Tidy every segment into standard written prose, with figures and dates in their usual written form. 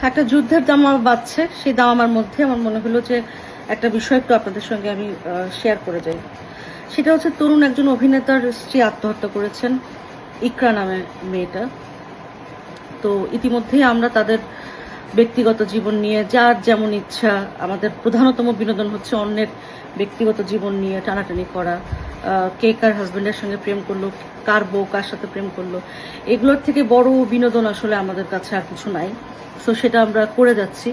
একটা যুদ্ধের দামামা বাজছে, সেই দামামার মধ্যে আমার মনে হলো যে একটা বিষয় একটু আপনাদের সঙ্গে আমি শেয়ার করে যাই। সেটা হচ্ছে তরুণ একজন অভিনেতার স্ত্রী আত্মহত্যা করেছেন, ইকরা নামে মেয়েটা। তো ইতিমধ্যেই আমরা তাদের ব্যক্তিগত জীবন নিয়ে যার যেমন ইচ্ছা, আমাদের প্রধানতম বিনোদন হচ্ছে অন্যের ব্যক্তিগত জীবন নিয়ে টানাটানি করা। কে কার হাজবেন্ডের সঙ্গে প্রেম করলো, কার বউ কার সাথে প্রেম করলো, এগুলোর থেকে বড় বিনোদন আসলে আমাদের কাছে আর কিছু নাই। সো সেটা আমরা করে যাচ্ছি,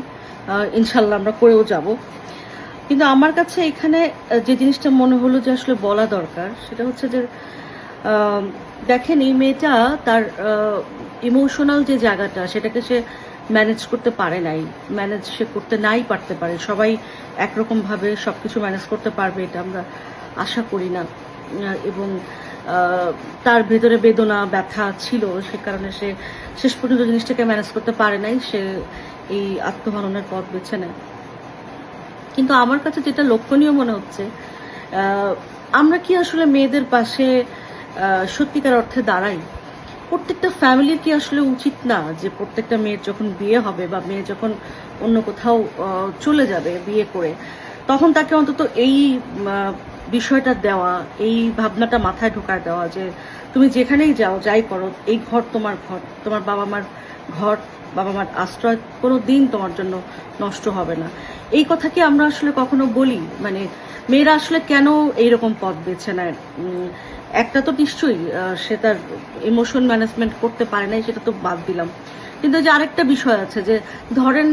ইনশাল্লাহ আমরা করেও যাব। কিন্তু আমার কাছে এখানে যে জিনিসটা মনে হলো যে আসলে বলা দরকার, সেটা হচ্ছে যে দেখেন, এই মেয়েটা তার ইমোশনাল যে জায়গাটা, সেটাকে সে ম্যানেজ করতে পারে নাই, ম্যানেজ সে করতে নাই পারতে পারে। সবাই একরকমভাবে সব কিছু ম্যানেজ করতে পারবে এটা আমরা আশা করি না। এবং তার ভেতরে বেদনা ব্যথা ছিল, সে কারণে সে শেষ পর্যন্ত জিনিসটাকে ম্যানেজ করতে পারে নাই, সে এই আত্মহননের পথ বেছে নেয়। কিন্তু আমার কাছে যেটা লক্ষণীয় মনে হচ্ছে, আমরা কি আসলে মেয়েদের পাশে সত্যিকার অর্থে দাঁড়াই? প্রত্যেকটা ফ্যামিলির কি আসলে উচিত না যে প্রত্যেকটা মেয়ের যখন বিয়ে হবে বা মেয়ে যখন অন্য কোথাও চলে যাবে বিয়ে করে, তখন তাকে অন্তত এই বিষয়টা দেওয়া, এই ভাবনাটা মাথায় ঢোকায় দেওয়া যে তুমি যেখানেই যাও, যাই করো, এই ঘর, তোমার বাবা মার ঘর, বাবা মার আশ্রয় কোনো দিন তোমার জন্য নষ্ট হবে না। এই কথা কি আমরা আসলে কখনো বলি? মানে মেয়েরা আসলে কেন এইরকম পথ বেছে নেয়? একটা তো নিশ্চয়ই সে তার ইমোশন ম্যানেজমেন্ট করতে পারে নাই, সেটা তো বাদ দিলাম। কিন্তু যে আরেকটা বিষয় আছে যে ধরেন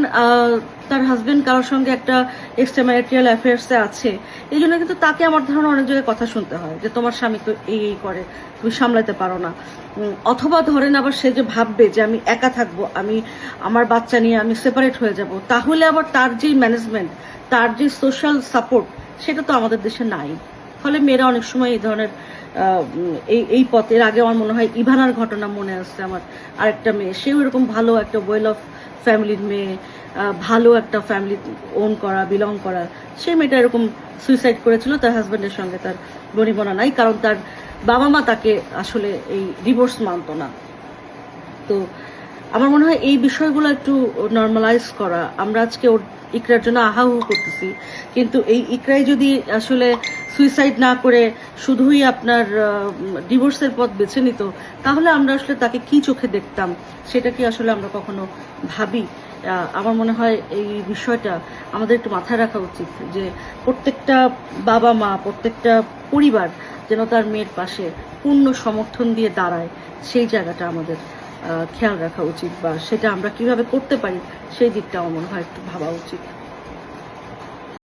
তার হাজবেন্ড কারোর সঙ্গে একটা এক্সট্রা ম্যারিটাল অ্যাফেয়ার্সে আছে, এই জন্য কিন্তু তাকে আমার ধারণা অনেক জায়গায় কথা শুনতে হয় যে তোমার স্বামী তো এই করে, তুমি সামলাতে পারো না। অথবা ধরেন আবার সে যে ভাববে যে আমি একা থাকবো, আমি আমার বাচ্চা নিয়ে আমি সেপারেট হয়ে যাব, তাহলে আবার তার যে ম্যানেজমেন্ট, তার যে সোশ্যাল সাপোর্ট, সেটা তো আমাদের দেশে নাই। ফলে মেয়েরা অনেক সময় এই ধরনের এই পথের আগে আমার মনে হয় ইভানার ঘটনা মনে আসছে আমার। আরেকটা মেয়ে, সেও এরকম ভালো একটা ওয়েল অফ ফ্যামিলির মেয়ে, ভালো একটা ফ্যামিলি ওন করা, বিলং করা, সেই মেয়েটা এরকম সুইসাইড করেছিল। তার হাজব্যান্ডের সঙ্গে তার বনিবনা নাই, কারণ তার বাবা মা তাকে আসলে এই ডিভোর্স মানত না। তো আমার মনে হয় এই বিষয়গুলো একটু নর্মালাইজ করা। আমরা আজকে ওর ইকরার জন্য আহাহু করতেছি, কিন্তু এই ইকরাই যদি আসলে সুইসাইড না করে শুধুই আপনার ডিভোর্সের পথ বেছে নিত, তাহলে আমরা আসলে তাকে কি চোখে দেখতাম, সেটা কি আসলে আমরা কখনো ভাবি? আমার মনে হয় এই বিষয়টা আমাদের একটু মাথায় রাখা উচিত যে প্রত্যেকটা বাবা মা, প্রত্যেকটা পরিবার যেন তার মেয়ের পাশে পূর্ণ সমর্থন দিয়ে দাঁড়ায়, সেই জায়গাটা আমাদের খেয়াল রাখা উচিত, বা সেটা আমরা কিভাবে করতে পারি সেই দিকটা আমার মনে হয় একটু ভাবা উচিত।